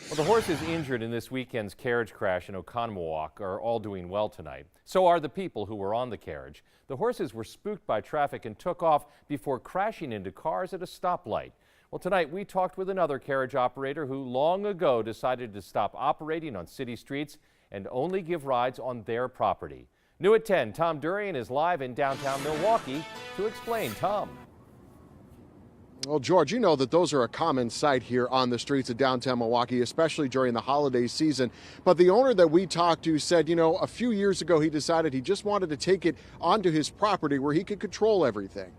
Well, the horses injured in this weekend's carriage crash in Oconomowoc are all doing well tonight. So are the people who were on the carriage. The horses were spooked by traffic and took off before crashing into cars at a stoplight. Well, tonight we talked with another carriage operator who long ago decided to stop operating on city streets and only give rides on their property. New at 10, Tom Durian is live in downtown Milwaukee to explain. Tom. Well, George, you know that those are a common sight here on the streets of downtown Milwaukee, especially during the holiday season. But the owner that we talked to said, a few years ago he decided he just wanted to take it onto his property where he could control everything.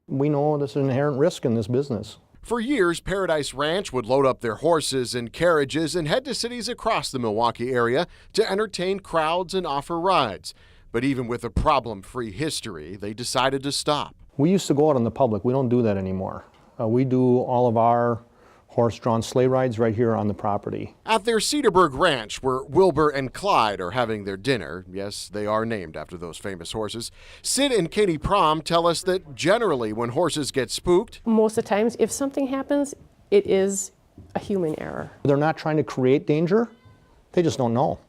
We know there's an inherent risk in this business. For years, Paradise Ranch would load up their horses and carriages and head to cities across the Milwaukee area to entertain crowds and offer rides. But even with a problem-free history, they decided to stop. We used to go out in the public. We don't do that anymore. We do all of our horse-drawn sleigh rides right here on the property. At their Cedarburg Ranch, where Wilbur and Clyde are having their dinner, yes, they are named after those famous horses, Sid and Katie Prom tell us that generally when horses get spooked, most of the times, if something happens, it is a human error. They're not trying to create danger. They just don't know.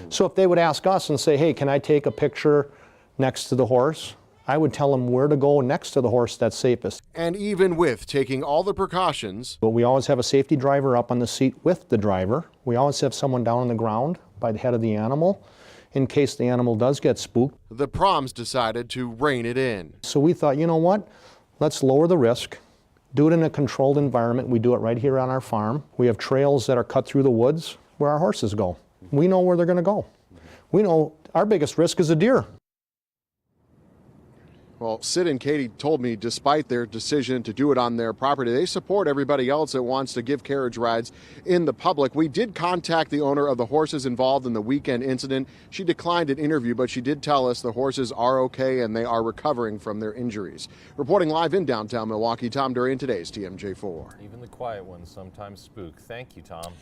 So if they would ask us and say, hey, can I take a picture next to the horse? I would tell them where to go next to the horse that's safest. And even with taking all the precautions, but we always have a safety driver up on the seat with the driver. We always have someone down on the ground by the head of the animal in case the animal does get spooked. The Proms decided to rein it in. So we thought, you know what? Let's lower the risk. Do it in a controlled environment. We do it right here on our farm. We have trails that are cut through the woods where our horses go. We know where they're going to go. We know our biggest risk is a deer. Well, Sid and Katie told me despite their decision to do it on their property, they support everybody else that wants to give carriage rides in the public. We did contact the owner of the horses involved in the weekend incident. She declined an interview, but she did tell us the horses are okay and they are recovering from their injuries. Reporting live in downtown Milwaukee, Tom Durian, today's TMJ4. Even the quiet ones sometimes spook. Thank you, Tom.